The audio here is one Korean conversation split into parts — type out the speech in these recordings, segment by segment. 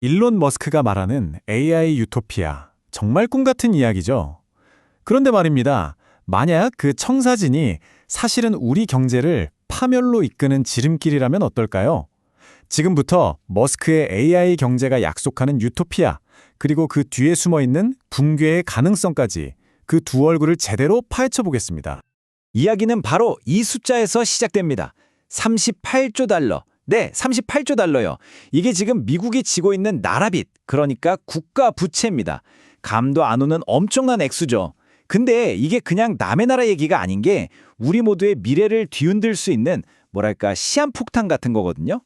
일론 머스크가 말하는 AI 유토피아. 정말 꿈 같은 이야기죠. 그런데 말입니다. 만약 그 청사진이 사실은 우리 경제를 파멸로 이끄는 지름길이라면 어떨까요? 지금부터 머스크의 AI 경제가 약속하는 유토피아, 그리고 그 뒤에 숨어 있는 붕괴의 가능성까지 그 두 얼굴을 제대로 파헤쳐 보겠습니다. 이야기는 바로 이 숫자에서 시작됩니다. 38조 달러. 네, 38조 달러요. 이게 지금 미국이 지고 있는 나라빚, 그러니까 국가 부채입니다. 감도 안 오는 엄청난 액수죠. 근데 이게 그냥 남의 나라 얘기가 아닌 게 우리 모두의 미래를 뒤흔들 수 있는 뭐랄까 시한폭탄 같은 거거든요.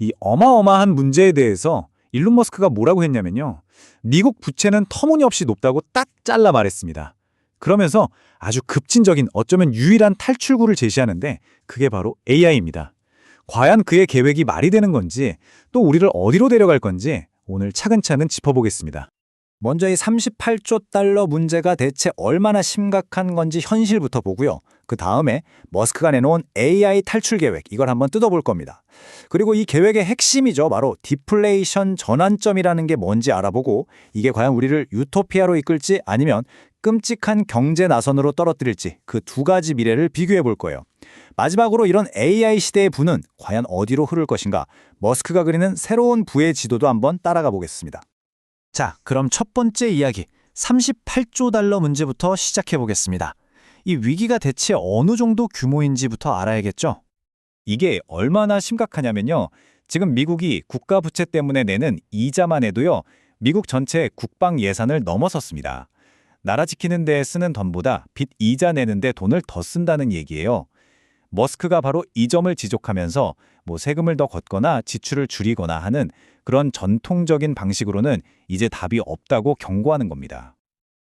이 어마어마한 문제에 대해서 일론 머스크가 뭐라고 했냐면요. 미국 부채는 터무니없이 높다고 딱 잘라 말했습니다. 그러면서 아주 급진적인 어쩌면 유일한 탈출구를 제시하는데 그게 바로 AI입니다. 과연 그의 계획이 말이 되는 건지 또 우리를 어디로 데려갈 건지 오늘 차근차근 짚어보겠습니다. 먼저 이 38조 달러 문제가 대체 얼마나 심각한 건지 현실부터 보고요. 그 다음에 머스크가 내놓은 AI 탈출 계획, 이걸 한번 뜯어볼 겁니다. 그리고 이 계획의 핵심이죠. 바로 디플레이션 전환점이라는 게 뭔지 알아보고 이게 과연 우리를 유토피아로 이끌지 아니면 끔찍한 경제 나선으로 떨어뜨릴지 그 두 가지 미래를 비교해 볼 거예요. 마지막으로 이런 AI 시대의 부는 과연 어디로 흐를 것인가? 머스크가 그리는 새로운 부의 지도도 한번 따라가 보겠습니다. 자, 그럼 첫 번째 이야기, 38조 달러 문제부터 시작해 보겠습니다. 이 위기가 대체 어느 정도 규모인지부터 알아야겠죠? 이게 얼마나 심각하냐면요. 지금 미국이 국가 부채 때문에 내는 이자만 해도요. 미국 전체 국방 예산을 넘어섰습니다. 나라 지키는 데에 쓰는 돈보다 빚 이자 내는데 돈을 더 쓴다는 얘기예요. 머스크가 바로 이 점을 지적하면서 세금을 더 걷거나 지출을 줄이거나 하는 그런 전통적인 방식으로는 이제 답이 없다고 경고하는 겁니다.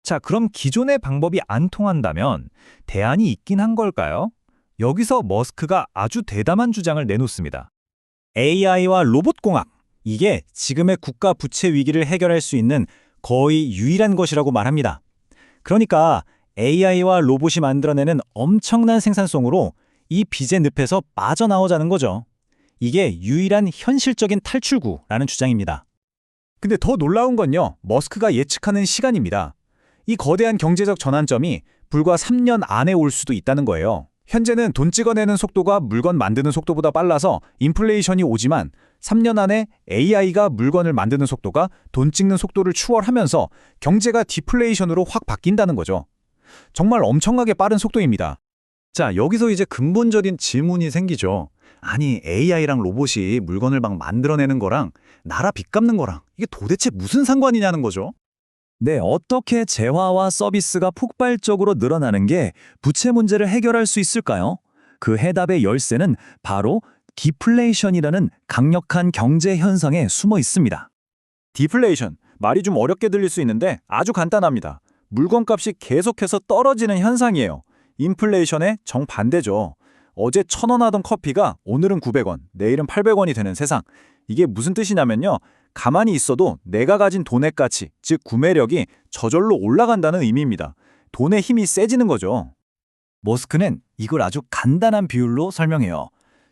자, 그럼 기존의 방법이 안 통한다면 대안이 있긴 한 걸까요? 여기서 머스크가 아주 대담한 주장을 내놓습니다. AI와 로봇공학, 이게 지금의 국가 부채 위기를 해결할 수 있는 거의 유일한 것이라고 말합니다. 그러니까 AI와 로봇이 만들어내는 엄청난 생산성으로 이 빚의 늪에서 빠져나오자는 거죠. 이게 유일한 현실적인 탈출구라는 주장입니다. 근데 더 놀라운 건요, 머스크가 예측하는 시간입니다. 이 거대한 경제적 전환점이 불과 3년 안에 올 수도 있다는 거예요. 현재는 돈 찍어내는 속도가 물건 만드는 속도보다 빨라서 인플레이션이 오지만 3년 안에 AI가 물건을 만드는 속도가 돈 찍는 속도를 추월하면서 경제가 디플레이션으로 확 바뀐다는 거죠. 정말 엄청나게 빠른 속도입니다. 자, 여기서 이제 근본적인 질문이 생기죠. 아니, AI랑 로봇이 물건을 막 만들어내는 거랑 나라 빚 갚는 거랑 이게 도대체 무슨 상관이냐는 거죠. 네, 어떻게 재화와 서비스가 폭발적으로 늘어나는 게 부채 문제를 해결할 수 있을까요? 그 해답의 열쇠는 바로 디플레이션이라는 강력한 경제 현상에 숨어 있습니다. 디플레이션, 말이 좀 어렵게 들릴 수 있는데 아주 간단합니다. 물건값이 계속해서 떨어지는 현상이에요. 인플레이션의 정반대죠. 어제 1,000원 하던 커피가 오늘은 900원, 내일은 800원이 되는 세상. 이게 무슨 뜻이냐면요. 가만히 있어도 내가 가진 돈의 가치, 즉 구매력이 저절로 올라간다는 의미입니다. 돈의 힘이 세지는 거죠. 머스크는 이걸 아주 간단한 비율로 설명해요.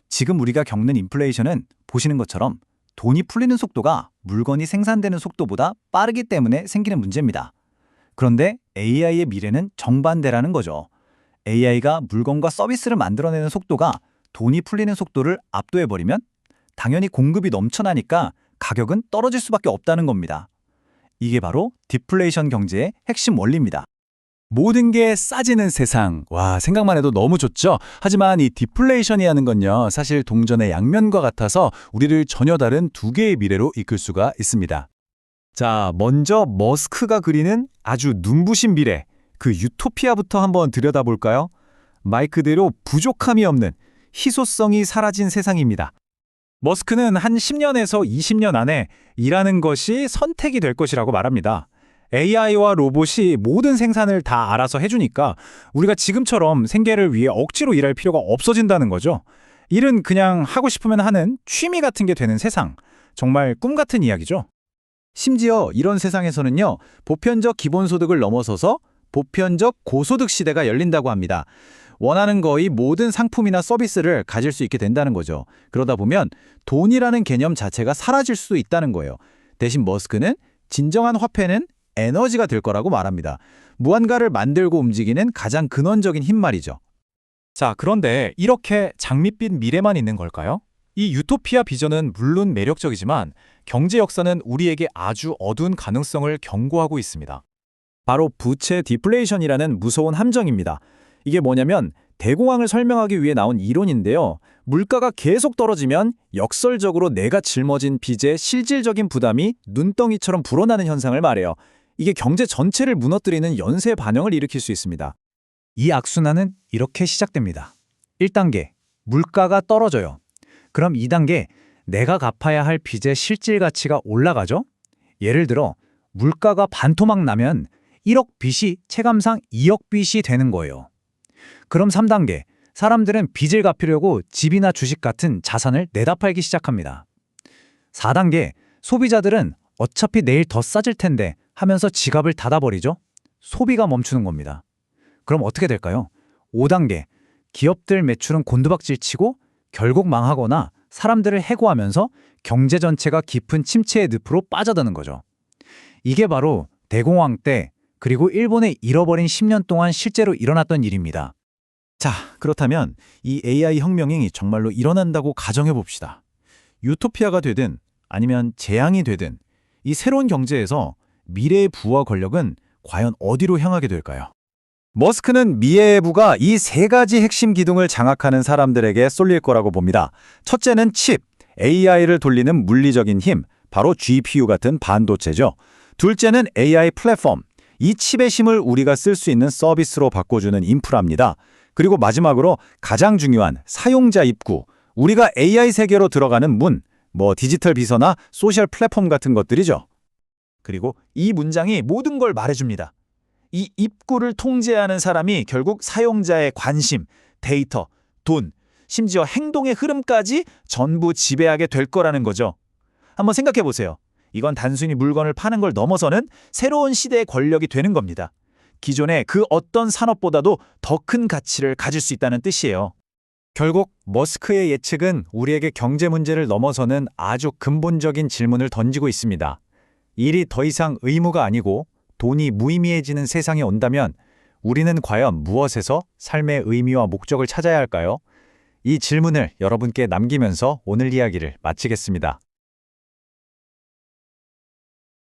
지금 우리가 겪는 인플레이션은 보시는 것처럼 돈이 풀리는 속도가 물건이 생산되는 속도보다 빠르기 때문에 생기는 문제입니다. 그런데 AI의 미래는 정반대라는 거죠. AI가 물건과 서비스를 만들어내는 속도가 돈이 풀리는 속도를 압도해버리면 당연히 공급이 넘쳐나니까 가격은 떨어질 수밖에 없다는 겁니다. 이게 바로 디플레이션 경제의 핵심 원리입니다. 모든 게 싸지는 세상. 와, 생각만 해도 너무 좋죠? 하지만 이 디플레이션이라는 건요, 사실 동전의 양면과 같아서 우리를 전혀 다른 두 개의 미래로 이끌 수가 있습니다. 자, 먼저 머스크가 그리는 아주 눈부신 미래, 그 유토피아부터 한번 들여다볼까요? 말 그대로 부족함이 없는 희소성이 사라진 세상입니다. 머스크는 한 10년에서 20년 안에 일하는 것이 선택이 될 것이라고 말합니다. AI와 로봇이 모든 생산을 다 알아서 해주니까 우리가 지금처럼 생계를 위해 억지로 일할 필요가 없어진다는 거죠. 일은 그냥 하고 싶으면 하는 취미 같은 게 되는 세상. 정말 꿈 같은 이야기죠. 심지어 이런 세상에서는요, 보편적 기본소득을 넘어서서 보편적 고소득 시대가 열린다고 합니다. 원하는 거의 모든 상품이나 서비스를 가질 수 있게 된다는 거죠. 그러다 보면 돈이라는 개념 자체가 사라질 수도 있다는 거예요. 대신 머스크는 진정한 화폐는 에너지가 될 거라고 말합니다. 무언가를 만들고 움직이는 가장 근원적인 힘 말이죠. 자, 그런데 이렇게 장밋빛 미래만 있는 걸까요? 이 유토피아 비전은 물론 매력적이지만 경제 역사는 우리에게 아주 어두운 가능성을 경고하고 있습니다. 바로 부채 디플레이션이라는 무서운 함정입니다. 이게 뭐냐면 대공황을 설명하기 위해 나온 이론인데요. 물가가 계속 떨어지면 역설적으로 내가 짊어진 빚의 실질적인 부담이 눈덩이처럼 불어나는 현상을 말해요. 이게 경제 전체를 무너뜨리는 연쇄 반영을 일으킬 수 있습니다. 이 악순환은 이렇게 시작됩니다. 1단계, 물가가 떨어져요. 그럼 2단계, 내가 갚아야 할 빚의 실질 가치가 올라가죠? 예를 들어 물가가 반토막 나면 1억 빚이 체감상 2억 빚이 되는 거예요. 그럼 3단계, 사람들은 빚을 갚으려고 집이나 주식 같은 자산을 내다 팔기 시작합니다. 4단계, 소비자들은 어차피 내일 더 싸질 텐데 하면서 지갑을 닫아버리죠? 소비가 멈추는 겁니다. 그럼 어떻게 될까요? 5단계, 기업들 매출은 곤두박질치고 결국 망하거나 사람들을 해고하면서 경제 전체가 깊은 침체의 늪으로 빠져드는 거죠. 이게 바로 대공황 때 그리고 일본의 잃어버린 10년 동안 실제로 일어났던 일입니다. 자, 그렇다면 이 AI 혁명이 정말로 일어난다고 가정해 봅시다. 유토피아가 되든 아니면 재앙이 되든 이 새로운 경제에서 미래의 부와 권력은 과연 어디로 향하게 될까요? 머스크는 미래의 부가 이 세 가지 핵심 기둥을 장악하는 사람들에게 쏠릴 거라고 봅니다. 첫째는 칩, AI를 돌리는 물리적인 힘, 바로 GPU 같은 반도체죠. 둘째는 AI 플랫폼, 이 칩의 힘을 우리가 쓸 수 있는 서비스로 바꿔주는 인프라입니다. 그리고 마지막으로 가장 중요한 사용자 입구, 우리가 AI 세계로 들어가는 문, 디지털 비서나 소셜 플랫폼 같은 것들이죠. 그리고 이 문장이 모든 걸 말해줍니다. 이 입구를 통제하는 사람이 결국 사용자의 관심, 데이터, 돈, 심지어 행동의 흐름까지 전부 지배하게 될 거라는 거죠. 한번 생각해 보세요. 이건 단순히 물건을 파는 걸 넘어서는 새로운 시대의 권력이 되는 겁니다. 기존의 그 어떤 산업보다도 더 큰 가치를 가질 수 있다는 뜻이에요. 결국 머스크의 예측은 우리에게 경제 문제를 넘어서는 아주 근본적인 질문을 던지고 있습니다. 일이 더 이상 의무가 아니고 돈이 무의미해지는 세상이 온다면 우리는 과연 무엇에서 삶의 의미와 목적을 찾아야 할까요? 이 질문을 여러분께 남기면서 오늘 이야기를 마치겠습니다.